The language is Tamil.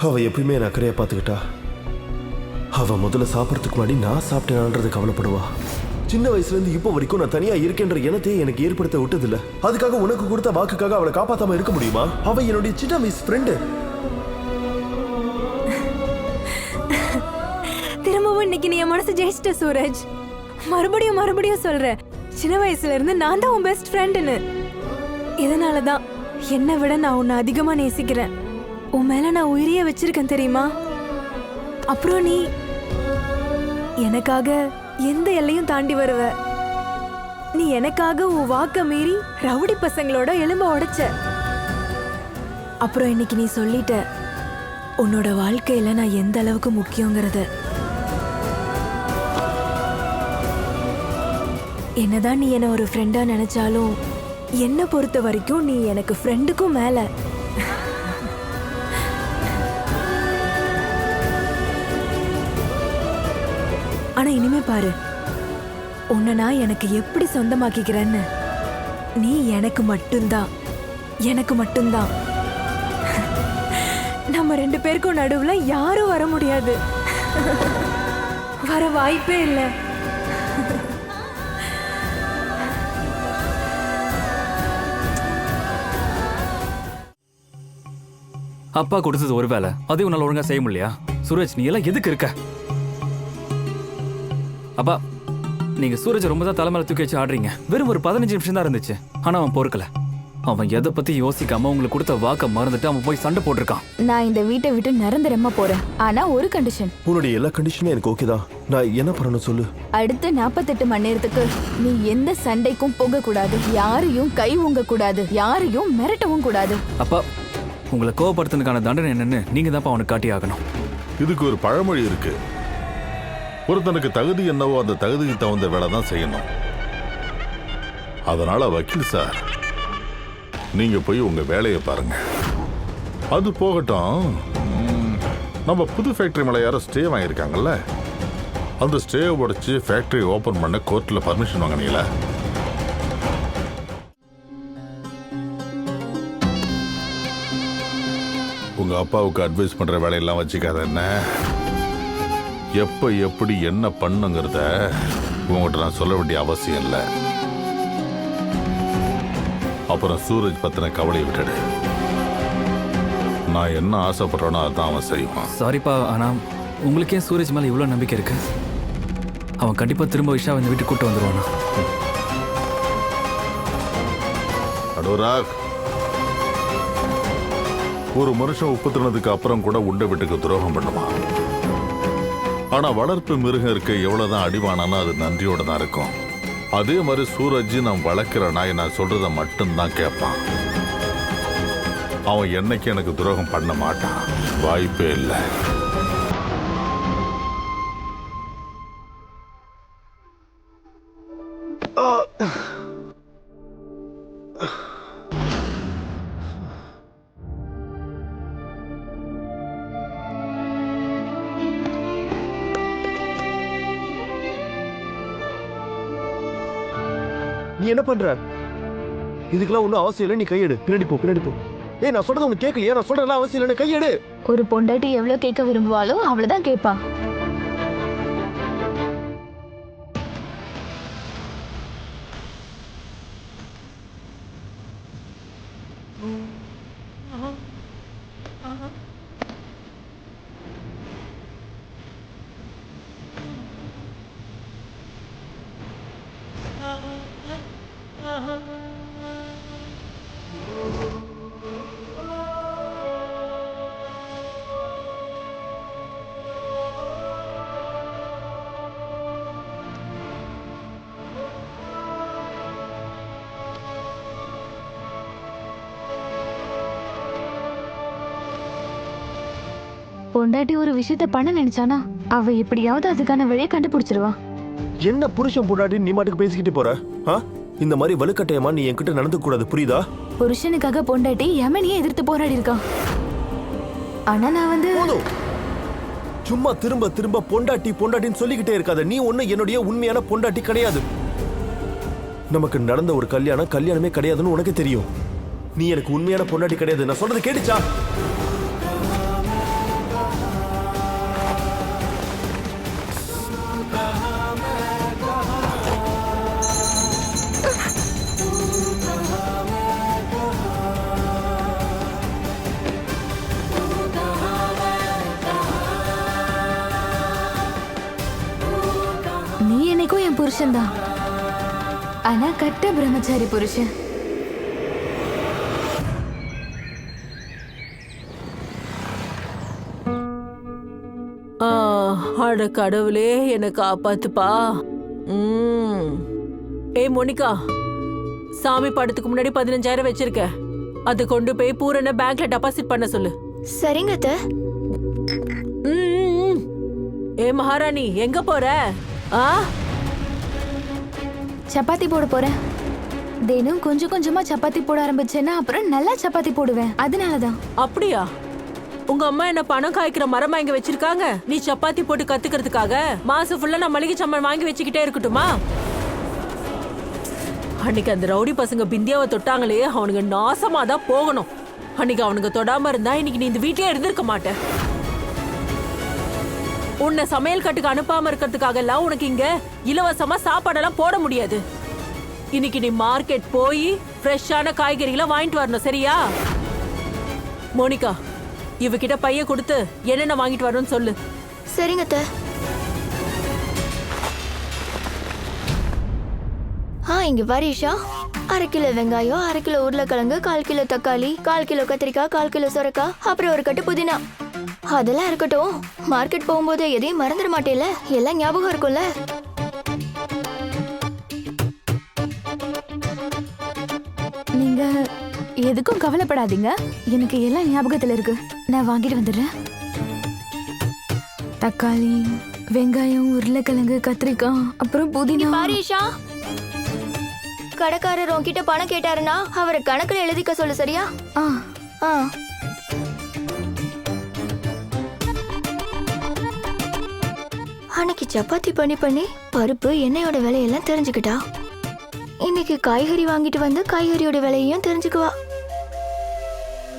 அவ எப்பயுமே நான் அக்கறையா பார்த்துக்கிட்டா. அவ முதல்ல சாப்பிட்றதுக்கு முன்னாடி நான் சாப்பிட்டேனான்றது கவலைப்படுவா. சின்ன வயசுல இருந்து இப்போ வரைக்கும் நான் தனியா இருக்கேன்ற எண்ணத்தையே எனக்கு ஏற்படுத்த விட்டதில்ல. அதுக்காக உனக்கு கொடுத்த வாக்குக்காக அவளை காப்பாத்தாம இருக்க முடியுமா? அவ என்னுடைய சின்ன வயசு ஃப்ரெண்டு. திரும்பவும் இன்னைக்கு நீ என் மனசு ஜெயிச்சிட்ட சூரஜ். மறுபடியும் சொல்ற, சின்ன வயசுல இருந்து நான் தான் உன் பெஸ்ட் ஃப்ரெண்டுன்னு. இதனாலதான் என்னை விட நான் உன்னை அதிகமா நேசிக்கிறேன். உன் மேல நான் உயிரிய வச்சிருக்கேன் தெரியுமா? அப்புறம் நீ எனக்காக எந்த எல்லையும் தாண்டி வருவ. நீ எனக்காக உன் வாக்க மீறி ரவுடி பசங்களோட எலும்ப உடைச்ச. அப்புறம் இன்னைக்கு நீ சொல்லிட்ட உன்னோட வாழ்க்கையில நான் எந்த அளவுக்கு முக்கியங்கிறத. என்னதான் நீ என்ன ஒரு ஃப்ரெண்டா நினைச்சாலும் என்ன பொறுத்த வரைக்கும் நீ எனக்கு ஃப்ரெண்டுக்கும் மேல. ஆனா இனிமே பாரு, உன்னை நான் எனக்கு எப்படி சொந்தமாக்கிக்கிறேன்னு. நீ எனக்கு மட்டும்தான். நம்ம 2 பேருக்கும் நடுவுல யாரும் வர முடியாது. வர வாய்ப்பே இல்லை. அப்பா கொடுத்தது ஒரு வேலை, அதையும் உன்னால ஒழுங்கா செய்ய முடியலையா? சூரஜ், நீ எல்லாம் எதுக்கு இருக்க? அப்பா, நீங்க சூரஜ் ரொம்ப தான் தலைமையில தூக்கி வச்சு ஆடுறீங்க. வெறும் ஒரு 15 நிமிஷம் தான் இருந்துச்சு. ஆனா அவன் பொறுக்கல. அவன் எதை பத்தி யோசிக்காம உங்களுக்கு கொடுத்த வாக்க மறந்துட்டு அவன் போய் சண்டை போட்டிருக்கான். நான் இந்த வீட்டை விட்டு நிரந்தரமா போறேன். ஆனா ஒரு கண்டிஷன். உன்னுடைய எல்லா கண்டிஷனும் எனக்கு ஓகே தான். நான் என்ன பண்ணணும் சொல்லு. அடுத்த 48 மணி நேரத்துக்கு நீ எந்த சண்டைக்கும் போக கூடாது. யாரையும் கை ஊங்க கூடாது. யாரையும் மிரட்டவும் கூடாது. அப்பா, உங்களை கோவப்படுத்துறதுக்கான தண்டனை என்னன்னு நீங்க தான் அவனுக்கு காட்டி ஆகணும். இதுக்கு ஒரு பழமொழி இருக்கு. ஒருத்தனுக்கு தகுதி என்னவோ அந்த தகுதிக்கு தகுந்த வேலை தான் செய்யணும். அதனால வக்கீல் சார், நீங்க போய் உங்க வேலையை பாருங்க. அது போகட்டும், நம்ம புது ஃபேக்டரி மேல யாரும் ஸ்டே வாங்கியிருக்காங்கல்ல, அந்த ஸ்டே உடைச்சு ஃபேக்டரி ஓபன் பண்ண கோர்ட்ல பர்மிஷன் வாங்கினீங்களா? உங்க அப்பாவுக்கு அட்வைஸ் பண்ற வேலையெல்லாம் வச்சுக்காத. என்ன எப்ப எப்படி என்ன பண்ணுங்கிறத உங்ககிட்ட நான் சொல்ல வேண்டிய அவசியம் இல்லை. அப்புறம் சூரஜ் பத்தின கவலையை விட்டுடு. நான் என்ன ஆசைப்படுறேனோ அதான் அவன் செய்வான். சாரிப்பா, ஆனா உங்களுக்கே சூரஜ் மேல இவ்வளவு நம்பிக்கை இருக்கு? அவன் கண்டிப்பா திரும்ப விஷா இந்த வீட்டுக்கு கூட்டு வந்துருவானா? அடோராக், ஒரு மனுஷன் உப்பு தினதுக்கு அப்புறம் கூட உண்டை வீட்டுக்கு துரோகம் பண்ணுவான். ஆனா வளர்ப்பு மிருகம் இருக்க எவ்வளவுதான் அடிவானாலும் அது நன்றியோட தான் இருக்கும். அதே மாதிரி சூரஜ் நான் வளர்க்கிற நாய் நான் சொல்றத மட்டும்தான் கேட்பான். அவன் என்னைக்கு எனக்கு துரோகம் பண்ண மாட்டான். வாய்ப்பே இல்லை. நீ என்ன பண்ற? இதுக்கெல்லாம் ஒன்றும் அவசியம் இல்லை. நீ கையெடு. பின்னாடி போ. ஏய், நான் சொல்றது உனக்கு கேட்கலையா? நான் சொல்றதெல்லாம் அவசியம் இல்லை. கையெடு. ஒரு பொண்டாட்டி எவ்வளவு கேட்க விரும்புவாளோ அவ்வளவுதான் கேட்பா. பொண்டாட்டி ஒரு விஷயத்த பண்ண நினைச்சானா அவ எப்படியாவது அதுக்கான வழியை கண்டுபிடிச்சிருவா. என்ன புருஷன் பொண்டாட்டி நீ மாட்டுக்கு பேசிக்கிட்டு போற? இந்த மாதிரி வலுக்கட்டையமா நீ என்கிட்ட நடந்து கூடாது, புரியுதா? புருஷனுக்காக பொண்டாட்டி யமனியே எதிர்த்து போராடி இருக்கான். ஆனா நான் வந்து சும்மா திரும்ப திரும்ப பொண்டாட்டின்னு சொல்லிக்கிட்டே இருக்காத. நீ ஒண்ணு என்னுடைய உண்மையான பொண்டாட்டி கிடையாது. நமக்கு நடந்த ஒரு கல்யாணமே கிடையாதுன்னு உனக்கு தெரியும். நீ எனக்கு உண்மையான பொண்டாட்டி கிடையாது. நான் சொல்றது கேட்டுச்சா? புருஷன்தான், ஆனா கட்ட பிரம்மச்சாரி புருஷன். அட கடவுளே, என்னை காப்பாத்துப்பா. ஏய் மோனிகா, சாமி படத்துக்கு முன்னாடி 15,000 வச்சிருக்க, அது கொண்டு போய் பூரண பேங்க்ல டெபாசிட் பண்ண சொல்லு. சரிங்க அத்தை. ஏ மகாராணி, எங்க போற? சப்பாத்தி போட போறேன். தினம் கொஞ்சம் கொஞ்சமா சப்பாத்தி போட ஆரம்பிச்சேன்னா அப்புறம் நல்லா சப்பாத்தி போடுவேன். அதனாலதான். அப்படியா? உங்க அம்மா என்ன பணம் காய்க்கிற மரமா இங்க வச்சிருக்காங்க? நீ சப்பாத்தி போட்டு கத்துக்கிறதுக்காக மாசம் ஃபுல்லா நான் மளிகை சாமான் வாங்கி வச்சுக்கிட்டே இருக்கட்டுமா? அன்னைக்கு அந்த ரவுடி பசங்க பிந்தியாவை தொட்டாங்களே, அவனுங்க நாசமா தான் போகணும். அன்னைக்கு அவனுங்க தொடாம இருந்தா இன்னைக்கு நீ இந்த வீட்லயே இருந்திருக்க மாட்டேன். உன்னை சமையல் கட்டுக்கு அனுப்பாம இருக்கிறதுக்காக எல்லாம் உனக்கு இங்க இலவசமா சாப்பாடெல்லாம் போட முடியாது. இன்னைக்கு நீ மார்க்கெட் போய் ஃப்ரெஷ்ஷான காய்கறிகளை வாங்கிட்டு வரணும், சரியா? மோனிகா, இவகிட்ட பைய கொடுத்து என்னென்ன வாங்கிட்டு வரணும்னு சொல்லு. சரிங்க அத்தை. இங்க வாரிஷா, 1/2 கிலோ வெங்காயம், 1/2 கிலோ உருளைக்கிழங்கு, 1/4 கிலோ தக்காளி, 1/4 கிலோ கத்திரிக்காய், 1/4 கிலோ சொரக்காய், அப்புறம் ஒரு கட்டு புதினா. அதெல்லாம் இருக்கட்டும், மார்க்கெட் போகும்போது எதையும் மறந்துட மாட்டேல? எல்லாம் ஞாபகம் இருக்கும்ல? நீங்க எதுக்கும் கவலைப்படாதீங்க, எனக்கு எல்லாம் ஞாபகத்துல இருக்கு. நான் வாங்கிட்டு வந்துடுறேன். தக்காளி, வெங்காயம், உருளைக்கிழங்கு, கத்திரிக்காய், அப்புறம் புதினா. பாரிஷா, கடைக்காரர் உன்கிட்ட பணம் கேட்டாருன்னா அவரை கணக்குல எழுதிக்க சொல்லு, சரியா? அன்னைக்கு சப்பாத்தி பண்ணி பருப்பு எண்ணெயோட விலையெல்லாம் தெரிஞ்சுக்கிட்டா. இன்னைக்கு காய்கறி வாங்கிட்டு வந்து காய்கறியோட விலையையும் தெரிஞ்சுக்குவா.